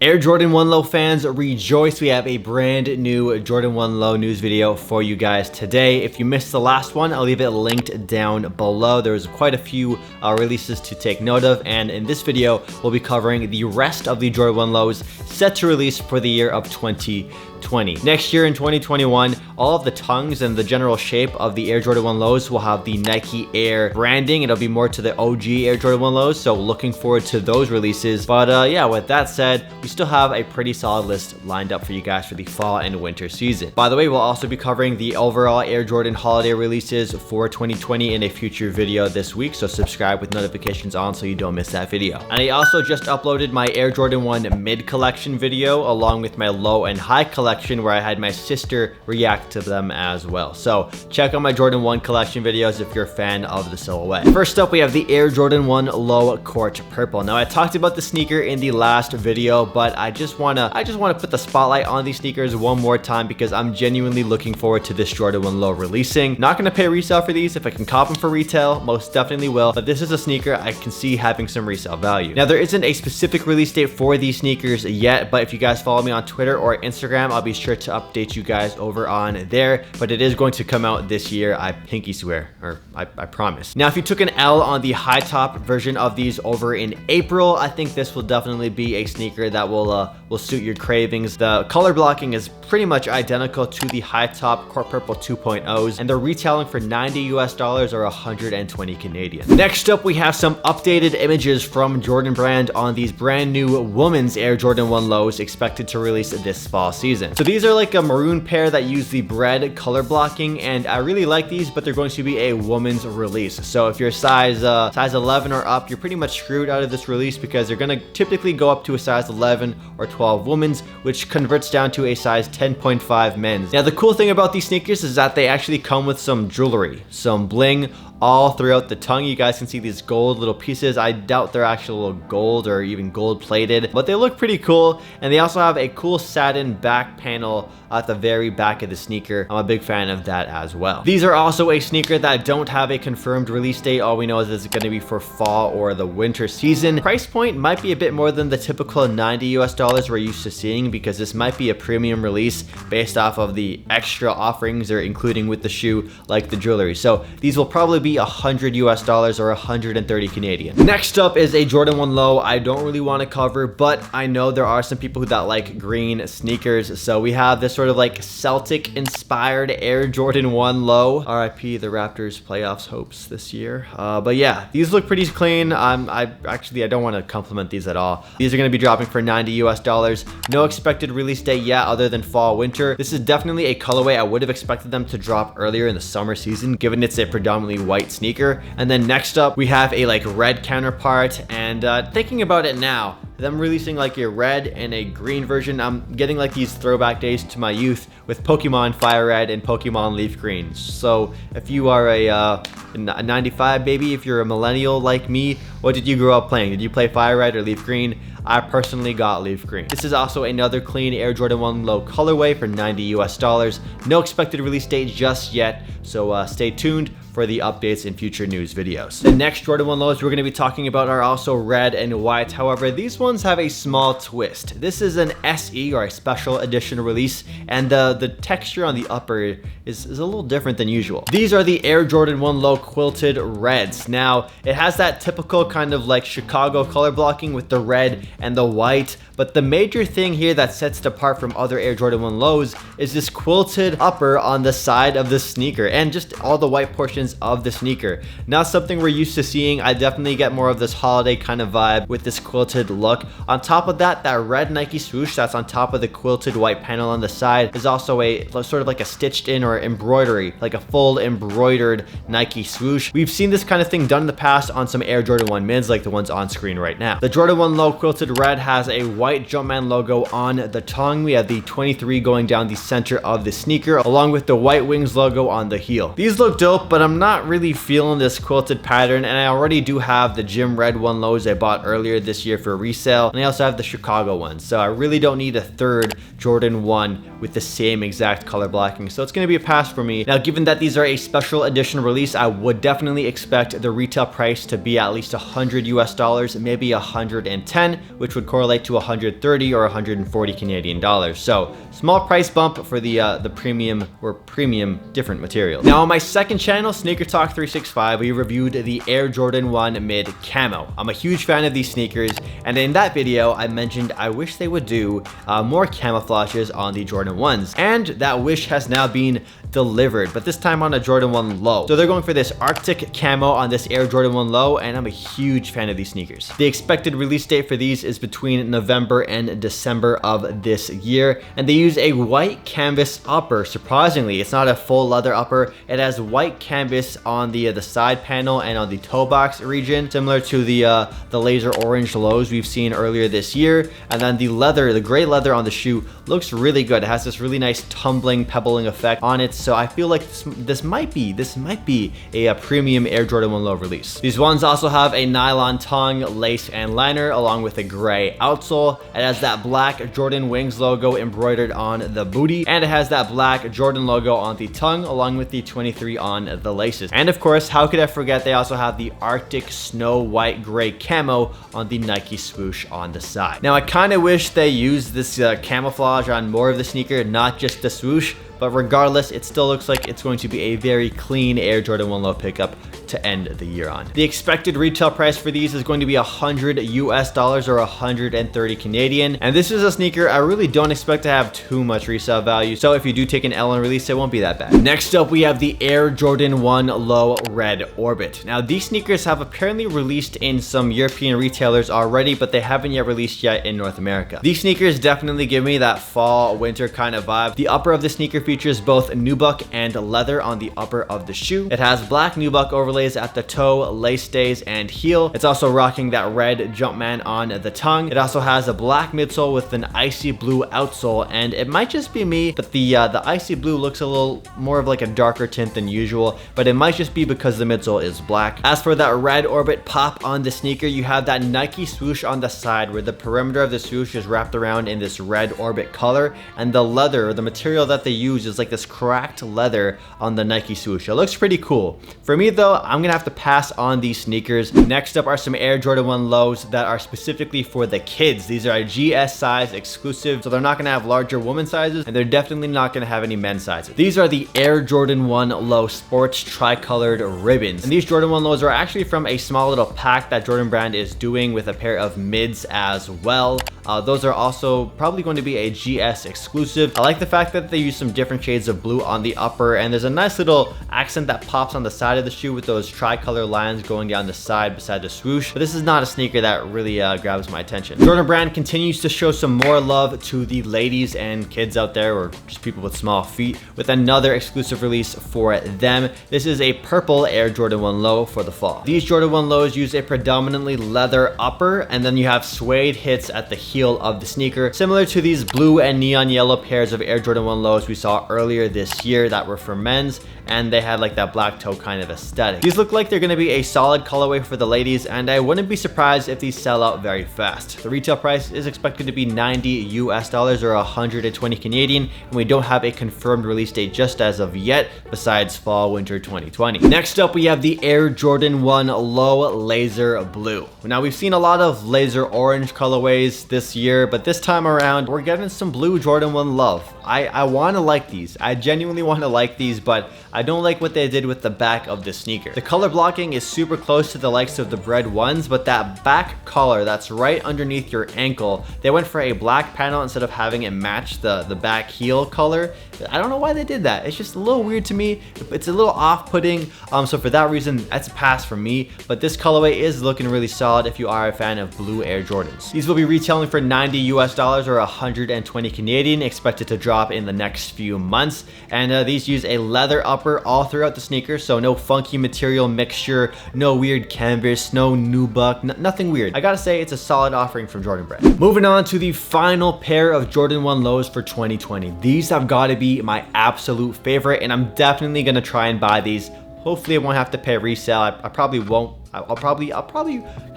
Air Jordan 1 Low fans, rejoice. We have a brand new Jordan 1 Low news video for you guys today. If you missed the last one, I'll leave it linked down below. There's quite a few releases to take note of, and in this video, we'll be covering the rest of the Jordan 1 Lows set to release for the year of 2020. Next year in 2021, all of the tongues and the general shape of the Air Jordan 1 Lows will have the Nike Air branding. It'll be more to the OG Air Jordan 1 Lows, so looking forward to those releases. But yeah, with that said, we still have a pretty solid list lined up for you guys for the fall and winter season. By the way, we'll also be covering the overall Air Jordan holiday releases for 2020 in a future video this week, so subscribe with notifications on so you don't miss that video. And I also just uploaded my Air Jordan 1 mid collection video along with my low and high collection, where I had my sister react to them as well. So check out my Jordan 1 collection videos if you're a fan of the silhouette. First up, we have the Air Jordan 1 Low Court Purple. Now, I talked about the sneaker in the last video, but I just wanna put the spotlight on these sneakers one more time because I'm genuinely looking forward to this Jordan 1 Low releasing. Not gonna pay resale for these. If I can cop them for retail, most definitely will, but this is a sneaker I can see having some resale value. Now, there isn't a specific release date for these sneakers yet, but if you guys follow me on Twitter or Instagram, I'll be sure to update you guys over on there, but it is going to come out this year. I pinky swear, or I promise. Now, if you took an L on the high top version of these over in April, I think this will definitely be a sneaker that will suit your cravings. The color blocking is pretty much identical to the high top Court Purple 2.0s, and they're retailing for $90 US or 120 Canadian. Next up, we have some updated images from Jordan Brand on these brand new women's Air Jordan 1 Lows expected to release this fall season. So these are like a maroon pair that use the bread color blocking, and I really like these, but they're going to be a woman's release. So if you're size 11 or up, you're pretty much screwed out of this release because they're going to typically go up to a size 11 or 12 women's, which converts down to a size 10.5 men's. Now, the cool thing about these sneakers is that they actually come with some jewelry, some bling all throughout the tongue. You guys can see these gold little pieces. I doubt they're actual gold or even gold plated, but they look pretty cool. And they also have a cool satin back panel at the very back of the sneaker. I'm a big fan of that as well. These are also a sneaker that don't have a confirmed release date. All we know is it's going to be for fall or the winter season. Price point might be a bit more than the typical $90 US we're used to seeing, because this might be a premium release based off of the extra offerings they're including with the shoe, like the jewelry. So these will probably be $100 US or 130 Canadian. Next up is a Jordan 1 Low I don't really want to cover, but I know there are some people that like green sneakers. So we have this sort of like Celtic inspired Air Jordan 1 Low. RIP the Raptors playoffs hopes this year. But yeah, these look pretty clean. I don't want to compliment these at all. These are going to be dropping for $90 US. No expected release date yet other than fall winter. This is definitely a colorway I would have expected them to drop earlier in the summer season, given it's a predominantly white sneaker. And then next up, we have a like red counterpart, and thinking about it now, them releasing like a red and a green version, I'm getting like these throwback days to my youth with Pokemon Fire Red and Pokemon Leaf Green. So if you are a 95 baby, if you're a millennial like me, what did you grow up playing? Did you play Fire Red or Leaf Green? I personally got Leaf Green. This is also another clean Air Jordan 1 Low colorway for $90 US. No expected release date just yet, so stay tuned for the updates in future news videos. The next Jordan 1 Lows we're going to be talking about are also red and white. However, these ones have a small twist. This is an SE, or a special edition release, and the texture on the upper is a little different than usual. These are the Air Jordan 1 Low Quilted Reds. Now, it has that typical kind of like Chicago color blocking with the red and the white, but the major thing here that sets it apart from other Air Jordan 1 Lows is this quilted upper on the side of the sneaker, and just all the white portions of the sneaker. Not something we're used to seeing. I definitely get more of this holiday kind of vibe with this quilted look. On top of that, that red Nike swoosh that's on top of the quilted white panel on the side is also a sort of like a stitched in or embroidery, like a full embroidered Nike swoosh. We've seen this kind of thing done in the past on some Air Jordan 1 mids, like the ones on screen right now. The Jordan 1 Low Quilted Red has a white Jumpman logo on the tongue. We have the 23 going down the center of the sneaker, along with the white wings logo on the heel. These look dope, but I'm I'm not really feeling this quilted pattern, and I already do have the gym red 1 Lows I bought earlier this year for resale, and I also have the Chicago one, so I really don't need a third Jordan 1 with the same exact color blocking, so it's going to be a pass for me. Now, given that these are a special edition release, I would definitely expect the retail price to be at least $100 US, maybe 110, which would correlate to 130 or 140 Canadian dollars. So small price bump for the premium or premium different material. Now on my second channel, SneakerTalk 365, we reviewed the Air Jordan 1 Mid Camo. I'm a huge fan of these sneakers, and in that video I mentioned I wish they would do more camouflages on the Jordan 1s, and that wish has now been delivered, but this time on a Jordan 1 Low. So they're going for this Arctic camo on this Air Jordan 1 Low, and I'm a huge fan of these sneakers. The expected release date for these is between November and December of this year, and they use a white canvas upper. Surprisingly, it's not a full leather upper. It has white canvas on the side panel and on the toe box region, similar to the laser orange lows we've seen earlier this year. And then the gray leather on the shoe looks really good. It has this really nice tumbling, pebbling effect on it. So I feel like this might be a premium Air Jordan 1 Low release. These ones also have a nylon tongue, lace, and liner, along with a gray outsole. It has that black Jordan Wings logo embroidered on the booty, and it has that black Jordan logo on the tongue, along with the 23 on the laces. And of course, how could I forget, they also have the Arctic snow white gray camo on the Nike swoosh on the side. Now I kind of wish they used this camouflage on more of the sneaker, not just the swoosh, but regardless, it still looks like it's going to be a very clean Air Jordan 1 Low pickup to end the year on. The expected retail price for these is going to be $100 US or 130 Canadian. And this is a sneaker I really don't expect to have too much resale value. So if you do take an L on release, it won't be that bad. Next up, we have the Air Jordan 1 Low Red Orbit. Now these sneakers have apparently released in some European retailers already, but they haven't yet released yet in North America. These sneakers definitely give me that fall winter kind of vibe. The upper of the sneaker features both nubuck and leather on the upper of the shoe. It has black nubuck overlays at the toe, lace stays, and heel. It's also rocking that red Jumpman on the tongue. It also has a black midsole with an icy blue outsole, and it might just be me, but the icy blue looks a little more of like a darker tint than usual, but it might just be because the midsole is black. As for that red orbit pop on the sneaker, you have that Nike swoosh on the side where the perimeter of the swoosh is wrapped around in this red orbit color, and the leather, or the material that they use, is like this cracked leather on the Nike swoosh. It looks pretty cool. For me though, I'm gonna have to pass on these sneakers. Next up are some Air Jordan 1 Lows that are specifically for the kids. These are a GS size exclusive, so they're not gonna have larger woman sizes, and they're definitely not gonna have any men's sizes. These are the Air Jordan 1 Low Sports Tricolored Ribbons. And these Jordan 1 Lows are actually from a small little pack that Jordan Brand is doing with a pair of mids as well. Those are also probably going to be a GS exclusive. I like the fact that they use some different shades of blue on the upper, and there's a nice little accent that pops on the side of the shoe with those tricolor lines going down the side beside the swoosh. But this is not a sneaker that really grabs my attention. Jordan Brand continues to show some more love to the ladies and kids out there, or just people with small feet, with another exclusive release for them. This is a purple Air Jordan 1 Low for the fall. These Jordan 1 Lows use a predominantly leather upper, and then you have suede hits at the heel of the sneaker, similar to these blue and neon yellow pairs of Air Jordan 1 Lows we saw earlier this year that were for men's, and they had like that black toe kind of aesthetic. These look like they're going to be a solid colorway for the ladies, and I wouldn't be surprised if these sell out very fast. The retail price is expected to be $90 US or 120 Canadian, and we don't have a confirmed release date just as of yet, besides fall winter 2020. Next up, we have the Air Jordan 1 Low Laser Blue. Now we've seen a lot of laser orange colorways this year, but this time around we're getting some blue Jordan 1 love. I want to like these. I genuinely want to like these, but I don't like what they did with the back of the sneaker. The color blocking is super close to the likes of the Bred ones, but that back collar that's right underneath your ankle, they went for a black panel instead of having it match the back heel color. I don't know why they did that. It's just a little weird to me. It's a little off-putting. So for that reason, that's a pass for me. But this colorway is looking really solid if you are a fan of blue Air Jordans. These will be retailing for $90 US or 120 Canadian, expected to drop in the next few months. And these use a leather upper all throughout the sneaker, so no funky material mixture, no weird canvas, no nubuck, nothing weird. I gotta say, it's a solid offering from Jordan Brand. Moving on to the final pair of Jordan 1 Lows for 2020. These have got to be my absolute favorite, and I'm definitely gonna try and buy these hopefully I won't have to pay resale. I probably won't. I'll probably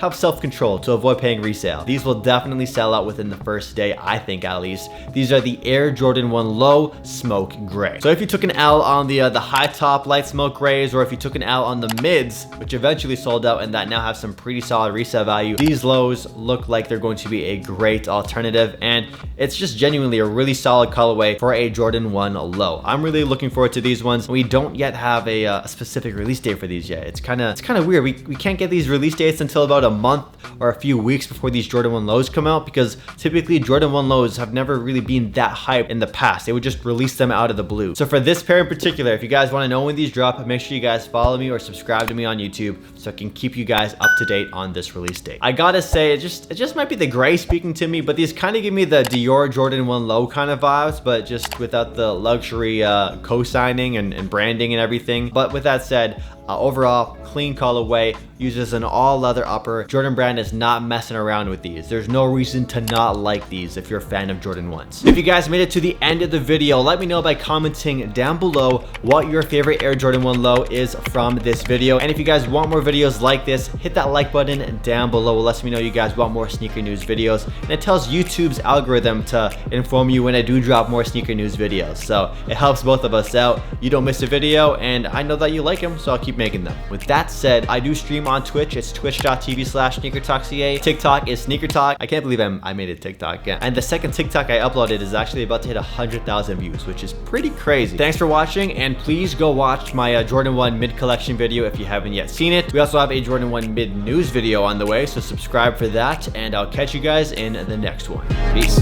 have self-control to avoid paying resale. These will definitely sell out within the first day, I think, at least. These are the Air Jordan 1 Low Smoke Gray. So if you took an L on the high top light smoke grays, or if you took an L on the mids, which eventually sold out and that now have some pretty solid resale value, these lows look like they're going to be a great alternative, and it's just genuinely a really solid colorway for a Jordan 1 Low. I'm really looking forward to these ones. We don't yet have a specific release date for these yet. It's kind of weird. We can't get these release dates until about a month or a few weeks before these Jordan 1 Lows come out, because typically Jordan 1 Lows have never really been that hyped in the past. They would just release them out of the blue. So for this pair in particular, if you guys want to know when these drop, make sure you guys follow me or subscribe to me on YouTube so I can keep you guys up to date on this release date. I gotta say, it just might be the gray speaking to me, but these kind of give me the Dior Jordan 1 Low kind of vibes, but just without the luxury co-signing and branding and everything. But with that said, overall, clean colorway, uses an all leather upper. Jordan Brand is not messing around with these. There's no reason to not like these if you're a fan of Jordan 1s. If you guys made it to the end of the video, let me know by commenting down below what your favorite Air Jordan 1 Low is from this video. And if you guys want more videos like this, hit that like button down below. It lets me know you guys want more sneaker news videos, and it tells YouTube's algorithm to inform you when I do drop more sneaker news videos. So it helps both of us out. You don't miss a video, and I know that you like them, so I'll keep making them. With that said, I do stream on Twitch. It's twitch.tv/SneakerTalkCA. TikTok is SneakerTalk. I can't believe I made a TikTok again. And the second TikTok I uploaded is actually about to hit 100,000 views, which is pretty crazy. Thanks for watching, and please go watch my Jordan 1 mid collection video if you haven't yet seen it. We also have a Jordan 1 mid news video on the way, so subscribe for that, and I'll catch you guys in the next one. Peace.